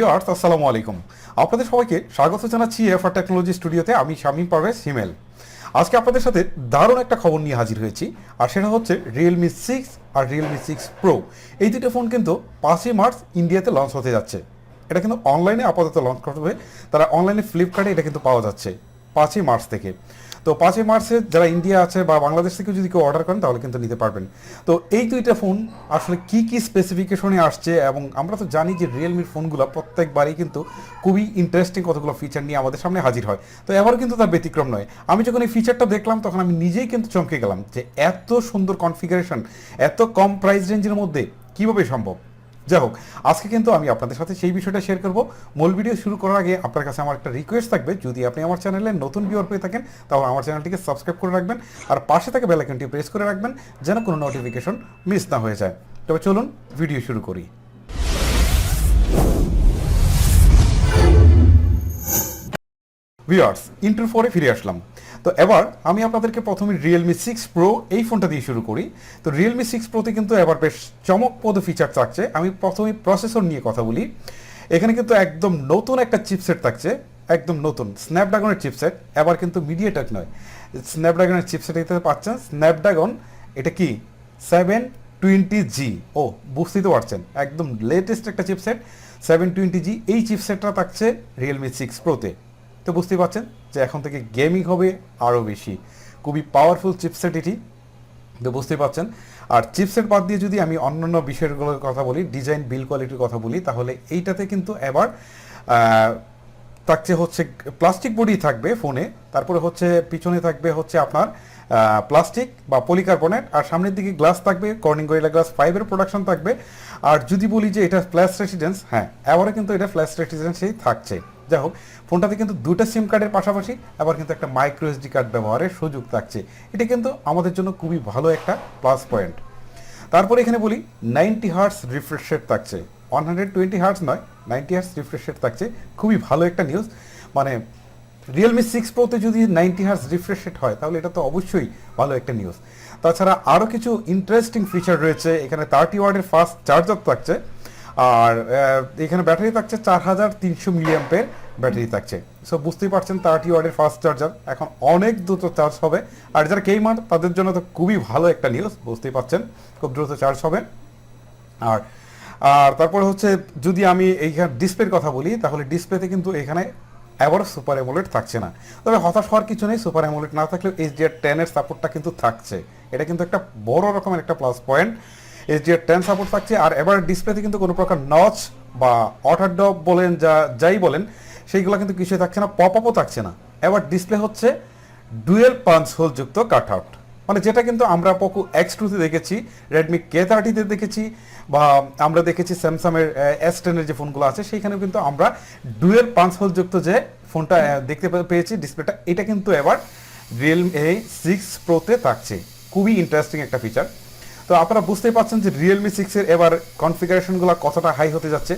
Viewers আসসালামু আলাইকুম। আপনাদের সবাইকে স্বাগত জানাচ্ছি AFR টেকনোলজি স্টুডিওতে। আমি শামীম পারভেজ হিমেল। আজকে আপনাদের সাথে দারুণ একটা খবর নিয়ে হাজির হয়েছি, আর সেটা হচ্ছে রিয়েলমি 6 আর রিয়েলমি 6 প্রো। এই দুটো ফোন কিন্তু 5ই মার্চ ইন্ডিয়াতে লঞ্চ হতে যাচ্ছে। এটা কিন্তু অনলাইনে আপাতত লঞ্চ করবে, তারা অনলাইনে ফ্লিপকার্টে এটা কিন্তু পাওয়া যাচ্ছে 5ই মার্চ থেকে। তো 5ই মার্চে যারা ইন্ডিয়া আছে বা বাংলাদেশ থেকে যদি কেউ অর্ডার করেন তাহলে কিন্তু নিতে পারবেন। তো এই দুইটা ফোন আসলে কি কি স্পেসিফিকেশনে আসছে, এবং আমরা তো জানি যে রিয়েলমির ফোনগুলো প্রত্যেকবারই কিন্তু খুবই ইন্টারেস্টিং কতগুলো ফিচার নিয়ে আমাদের সামনে হাজির হয়। তো এবারও কিন্তু তার ব্যতিক্রম নয়। আমি যখন এই ফিচারটা দেখলাম তখন আমি নিজেই কিন্তু চমকে গেলাম যে এত সুন্দর কনফিগারেশন এত কম প্রাইস রেঞ্জের মধ্যে কীভাবে সম্ভব। যাই হোক, আজকে কিন্তু আমি আপনাদের সাথে সেই বিষয়টা শেয়ার করব। মূল ভিডিও শুরু করার আগে আপনার কাছে আমার একটা রিকোয়েস্ট থাকবে, যদি আপনি আমার চ্যানেলে নতুন ভিউয়ার পেয়ে থাকেন তাহলে আমার চ্যানেলটিকে সাবস্ক্রাইব করে রাখবেন, আর পাশে থাকা বেল আইকনটি প্রেস করে রাখবেন যেন কোনো নোটিফিকেশন মিস না হয়ে যায়। তবে চলুন ভিডিও শুরু করি। ভিউয়ার্স, ইন্ট্রোর পরে ফিরে আসলাম। তো এবার আমি আপনাদেরকে প্রথমে রিয়েলমি 6 প্রো এই ফোনটা দিয়ে শুরু করি। তো রিয়েলমি 6 প্রোতে কিন্তু এবার বেশ চমকপ্রদ ফিচার থাকছে। আমি প্রথমে প্রসেসর নিয়ে কথা বলি। এখানে কিন্তু একদম নতুন একটা চিপসেট থাকছে, একদম নতুন স্ন্যাপড্রাগনের চিপসেট। এবার কিন্তু মিডিয়াটেক নয়, স্ন্যাপড্রাগনের চিপসেট এতে পাচ্ছেন। স্ন্যাপড্রাগন এটা কি 720G। ও, বুঝতেই তো পারছেন, একদম লেটেস্ট একটা চিপসেট 720G। এই চিপসেটটা থাকছে রিয়েলমি 6 প্রোতে। তো বুঝতেই পারছেন যে এখন থেকে গেমিং হবে আরও বেশি, খুবই পাওয়ারফুল চিপসেট এটি। তো বুঝতেই পারছেন। আর চিপসেট বাদ দিয়ে যদি আমি অন্যান্য বিষয়গুলোর কথা বলি, ডিজাইন বিল কোয়ালিটির কথা বলি, তাহলে এইটাতে কিন্তু এবার থাকছে হচ্ছে প্লাস্টিক বডি থাকবে ফোনে, তারপরে হচ্ছে পিছনে থাকবে হচ্ছে আপনার প্লাস্টিক বা পলিকার্বনেট, আর সামনের দিকে গ্লাস থাকবে, কর্নিং গরিলা গ্লাস 5-এর প্রোডাকশন থাকবে। আর যদি বলি যে এটা ফ্ল্যাশ রেসিডেন্স, হ্যাঁ এবারে কিন্তু এটা ফ্ল্যাশ রেসিডেন্সই থাকছে। যাই হোক, ফোনটাতে কিন্তু দুটো সিম কার্ডের পাশাপাশি আবার কিন্তু একটা মাইক্রো এসডি কার্ড ব্যবহারের সুযোগ থাকছে। এটা কিন্তু আমাদের জন্য খুবই ভালো একটা প্লাস পয়েন্ট। তারপরে এখানে বলি 90 হার্টস রিফ্রেশ রেট থাকছে, 120 হার্টস নয়, 90 হার্টস রিফ্রেশ রেট থাকছে। খুবই ভালো একটা নিউজ। মানে রিয়েলমি 6 প্রোতে যদি 90 হার্টস রিফ্রেশ রেট হয় তাহলে এটা তো অবশ্যই ভালো একটা নিউজ। তাছাড়া আরও কিছু ইন্টারেস্টিং ফিচার রয়েছে। এখানে 30 ওয়াটের ফাস্ট চার্জার থাকছে, আর এখানে ব্যাটারি থাকছে 4300 মিলিঅ্যাম্পের ব্যাটারি থাকছে। সো বুঝতেই পারছেন 30 ওয়াটের ফাস্ট চার্জার এখন অনেক দ্রুত চার্জ হবে। আর যারা গেমার তাদের জন্য তো খুবই ভালো একটা নিউজ, বুঝতেই পারছেন খুব দ্রুত চার্জ হবে। আর আর তারপরে হচ্ছে যদি আমি এইখানে ডিসপ্লের কথা বলি, তাহলে ডিসপ্লেতে কিন্তু এখানে এবারও সুপার অ্যামোলেড থাকছে না। তবে হতাশ হওয়ার কিছু নেই, সুপার অ্যামোলেড না থাকলেও HDR10-এর সাপোর্টটা কিন্তু থাকছে। এটা কিন্তু একটা বড় রকমের একটা প্লাস পয়েন্ট। HDR10 সাপোর্ট থাকছে। আর এবার ডিসপ্লেতে কিন্তু কোনো প্রকার নচ বা ওয়াটার ড্রপ বলেন, যাই বলেন, সেইগুলো কিন্তু কিছুই থাকছে না, পপ আপও থাকছে না। এবার ডিসপ্লে হচ্ছে ডুয়েল পাঞ্চ হোল যুক্ত কাট আউট, মানে যেটা কিন্তু আমরা পোকো X2-তে দেখেছি, রেডমি K30-তে দেখেছি, বা আমরা দেখেছি স্যামসাংয়ের S10-এর যে ফোনগুলো আছে সেইখানেও কিন্তু আমরা ডুয়েল পাঞ্চ হোল যুক্ত যে ফোনটা দেখতে পেয়েছি ডিসপ্লেটা। এটা কিন্তু এবার রিয়েলমি 6 প্রোতে থাকছে। খুবই ইন্টারেস্টিং একটা ফিচার। তো আপনারা বুঝতেই পারছেন যে রিয়েলমি 6-এর এবার কনফিগারেশনগুলো কতটা হাই হতে যাচ্ছে।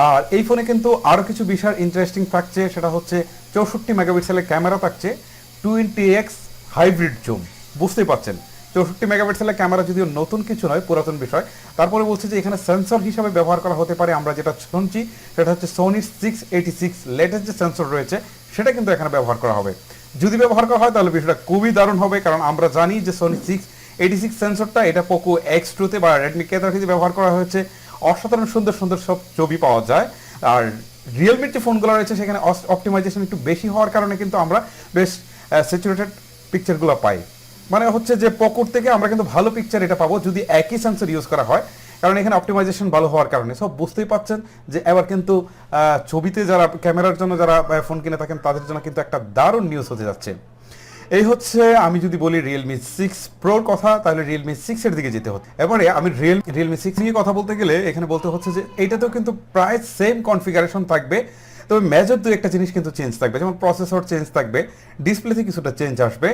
আর এই ফোনে কিন্তু আরও কিছু বিষয় ইন্টারেস্টিং থাকছে, সেটা হচ্ছে 64 মেগাপিক্সেলের ক্যামেরা থাকছে, 20x হাইব্রিড জুম। বুঝতেই পারছেন 64 মেগাপিক্সেলের ক্যামেরা যদিও নতুন কিছু নয়, পুরাতন বিষয়। তারপরে বলছে যে এখানে সেন্সর হিসাবে ব্যবহার করা হতে পারে, আমরা যেটা শুনছি সেটা হচ্ছে সোনির 686 লেটেস্ট যে সেন্সর রয়েছে সেটা কিন্তু এখানে ব্যবহার করা হবে। যদি ব্যবহার করা হয় তাহলে বিষয়টা খুবই দারুণ হবে, কারণ আমরা জানি যে সোনি 686 সেন্সরটা এটা পোকো X2-তে বা রেডমি K30-তে ব্যবহার করা হয়েছে। অসাধারণ সুন্দর সুন্দর সব ছবি পাওয়া যায়। আর রিয়েলমির যে ফোনগুলো রয়েছে সেখানে অপটিমাইজেশন একটু বেশি হওয়ার কারণে কিন্তু আমরা বেশ স্যাচুরেটেড পিকচারগুলো পাই। মানে হচ্ছে যে পোকোর থেকে আমরা কিন্তু ভালো পিকচার এটা পাবো যদি একই সেন্সর ইউজ করা হয়, কারণ এখানে অপটিমাইজেশন ভালো হওয়ার কারণে। সব বুঝতেই পাচ্ছেন যে এবার কিন্তু ছবিতে যারা ক্যামেরার জন্য যারা ফোন কিনে থাকেন তাদের জন্য কিন্তু একটা দারুণ নিউজ হতে যাচ্ছে। এই হচ্ছে আমি যদি বলি রিয়েলমি 6 প্রোর কথা, তাহলে রিয়েলমি 6-এর দিকে যেতে হচ্ছে। এবারে আমি রিয়েলমি 6 নিয়ে কথা বলতে গেলে এখানে বলতে হচ্ছে যে এইটাতেও কিন্তু প্রায় সেম কনফিগারেশন থাকবে, তবে মেজর দু একটা জিনিস কিন্তু চেঞ্জ থাকবে। যেমন প্রসেসর চেঞ্জ থাকবে, ডিসপ্লেতে কিছুটা চেঞ্জ আসবে,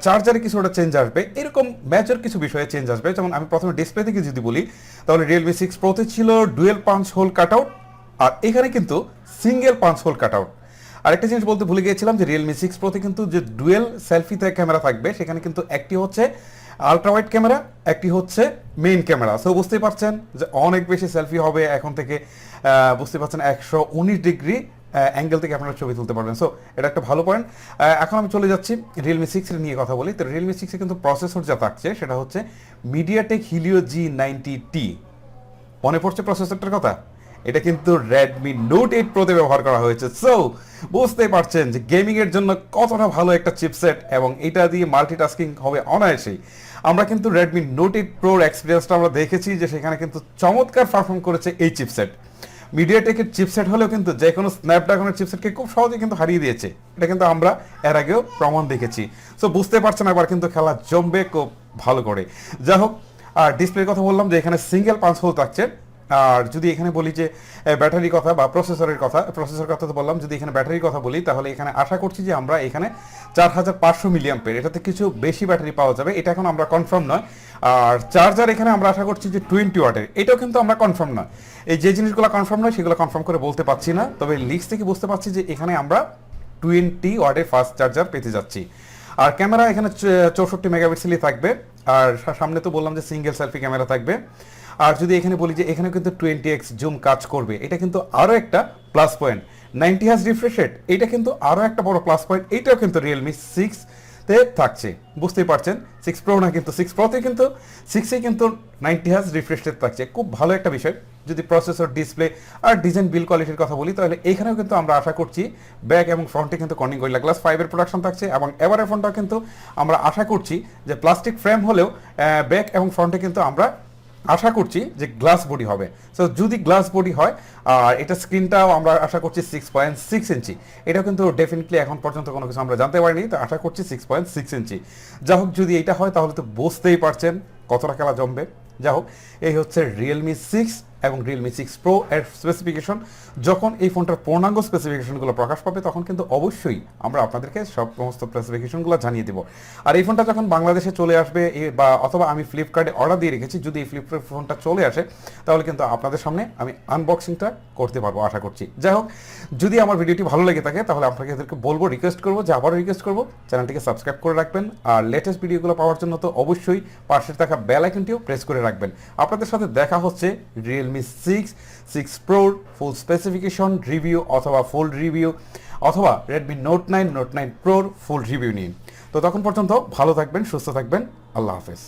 চার্জারে কিছুটা চেঞ্জ আসবে, এরকম মেজর কিছু বিষয়ে চেঞ্জ আসবে। যেমন আমি প্রথমে ডিসপ্লে থেকে যদি বলি, তাহলে রিয়েলমি 6 প্রোতে ছিল dual punch hole cut out, আর এখানে কিন্তু single punch hole cut out. আরেকটা জিনিস বলতে ভুলে গিয়েছিলাম যে রিয়েলমি 6 প্রোতে কিন্তু যে ডুয়েল সেলফিতে ক্যামেরা থাকবে সেখানে কিন্তু একটি হচ্ছে আলট্রা ওয়াইড ক্যামেরা, একটি হচ্ছে মেইন ক্যামেরা। সো বুঝতেই পারছেন যে অনেক বেশি সেলফি হবে এখন থেকে, বুঝতে পারছেন 119 ডিগ্রি অ্যাঙ্গেল থেকে আপনারা ছবি তুলতে পারবেন। সো এটা একটা ভালো পয়েন্ট। এখন আমি চলে যাচ্ছি রিয়েলমি 6 এর নিয়ে কথা বলি। তো রিয়েলমি 6 এ কিন্তু প্রসেসর যা থাকছে সেটা হচ্ছে মিডিয়াটেক হিলিও G90T। মনে পড়ছে প্রসেসরটার কথা? এটা কিন্তু রেডমি নোট 8 প্রোতে ব্যবহার করা হয়েছে। সো বুঝতেই পারছেন যে গেমিং এর জন্য কতটা ভালো একটা চিপসেট, এবং এটা দিয়ে মাল্টিটাস্কিং হবে অনায়াসেই। আমরা কিন্তু রেডমি নোট 8 প্রোর এক্সপিরিয়েন্সটা আমরা দেখেছি যে সেখানে কিন্তু চমৎকার পারফর্ম করেছে এই চিপসেট। মিডিয়াটেকের চিপসেট হলেও কিন্তু যে কোনো স্ন্যাপড্রাগনের চিপসেটকে খুব সহজে কিন্তু হারিয়ে দিয়েছে। এটা কিন্তু আমরা এর আগেও প্রমাণ দেখেছি। সো বুঝতে পারছেন এবার কিন্তু খেলা জমবে খুব ভালো করে। যাই হোক, আর ডিসপ্লের কথা বললাম যে এখানে সিঙ্গেল 5 হোল থাকছে। আর যদি এখানে বলি যে ব্যাটারির কথা বা প্রসেসরের কথা তো বললাম, যদি এখানে ব্যাটারির কথা বলি তাহলে এখানে আশা করছি যে আমরা এখানে 4500 মিলিঅ্যাম্পের, এটাতে কিছু বেশি ব্যাটারি পাওয়া যাবে, এটা এখন আমরা কনফার্ম নয়। আর চার্জার এখানে আমরা আশা করছি যে 20 ওয়াটের, এটাও কিন্তু আমরা কনফার্ম নয়। এই যে জিনিসগুলো কনফার্ম নয় সেগুলো কনফার্ম করে বলতে পারছি না, তবে লিক্স থেকে বুঝতে পারছি যে এখানে আমরা 20 ওয়াটের ফাস্ট চার্জার পেতে যাচ্ছি। আর ক্যামেরা এখানে 64 মেগাপিক্সেলই থাকবে। আর সামনে তো বললাম যে সিঙ্গেল সেলফি ক্যামেরা থাকবে। আর যদি এখানে বলি যে এখানে কিন্তু 20x জুম কাজ করবে, এটা কিন্তু আরও একটা plus point. 90 hertz refresh rate, এটা কিন্তু আরও একটা বড় প্লাস পয়েন্ট। এটাও কিন্তু রিয়েলমি 6 তে থাকছে। বুঝতেই পারছেন 6 প্রো না, কিন্তু 6 প্রোতে কিন্তু 6এ কিন্তু 90 হার্জ রিফ্রেশ রেট থাকছে, খুব ভালো একটা বিষয়। যদি প্রসেসর, ডিসপ্লে আর ডিজাইন বিল কোয়ালিটির কথা বলি তাহলে এখানেও কিন্তু আমরা আশা করছি ব্যাক এবং ফ্রন্টে কিন্তু কর্নিং গরিলা গ্লাস 5 এর প্রোডাকশন থাকছে, এবং এবারের ফোনটাও কিন্তু আমরা আশা করছি যে প্লাস্টিক ফ্রেম হলেও ব্যাক এবং ফ্রন্টে কিন্তু আমরা আশা করছি যে গ্লাস বডি হবে। সো যদি গ্লাস বডি হয়, আর এটা স্ক্রিনটাও আমরা আশা করছি 6.6 ইঞ্চি। এটাও কিন্তু ডেফিনেটলি এখন পর্যন্ত কোনো কিছু আমরা জানতে পারিনি, তো আশা করছি 6.6 ইঞ্চি। যা হোক, যদি এটা হয় তাহলে তো বুঝতেই পারছেন কতটা খেলা জমবে। যা হোক, এই হচ্ছে রিয়েলমি 6 এবং রিয়েলমি 6 প্রো এর স্পেসিফিকেশন। যখন এই ফোনটার পূর্ণাঙ্গ স্পেসিফিকেশনগুলো প্রকাশ পাবে তখন কিন্তু অবশ্যই আমরা আপনাদেরকে সমস্ত স্পেসিফিকেশনগুলো জানিয়ে দেবো। আর এই ফোনটা যখন বাংলাদেশে চলে আসবে বা অথবা আমি ফ্লিপকার্টে অর্ডার দিয়ে রেখেছি, যদি এই ফ্লিপকার্ট ফোনটা চলে আসে তাহলে কিন্তু আপনাদের সামনে আমি আনবক্সিংটা করতে পারবো আশা করছি। যাই হোক, যদি আমার ভিডিওটি ভালো লেগে থাকে তাহলে আপনাদেরকে বলবো, রিকোয়েস্ট করবো যে আবারও রিকোয়েস্ট করবো চ্যানেলটিকে সাবস্ক্রাইব করে রাখবেন। আর লেটেস্ট ভিডিওগুলো পাওয়ার জন্য তো অবশ্যই পাশে থাকা বেল আইকনটিও প্রেস করে রাখবেন। আপনাদের সাথে দেখা হচ্ছে রিয়েলমি 6 প্রোর ফুল স্পেসিফিকেশন রিভিউ অথবা ফুল রিভিউ, অথবা রেডমি নোট 9 প্রোর ফুল রিভিউ নিয়ে। তো তখন পর্যন্ত ভালো থাকবেন, সুস্থ থাকবেন। আল্লাহ হাফেজ।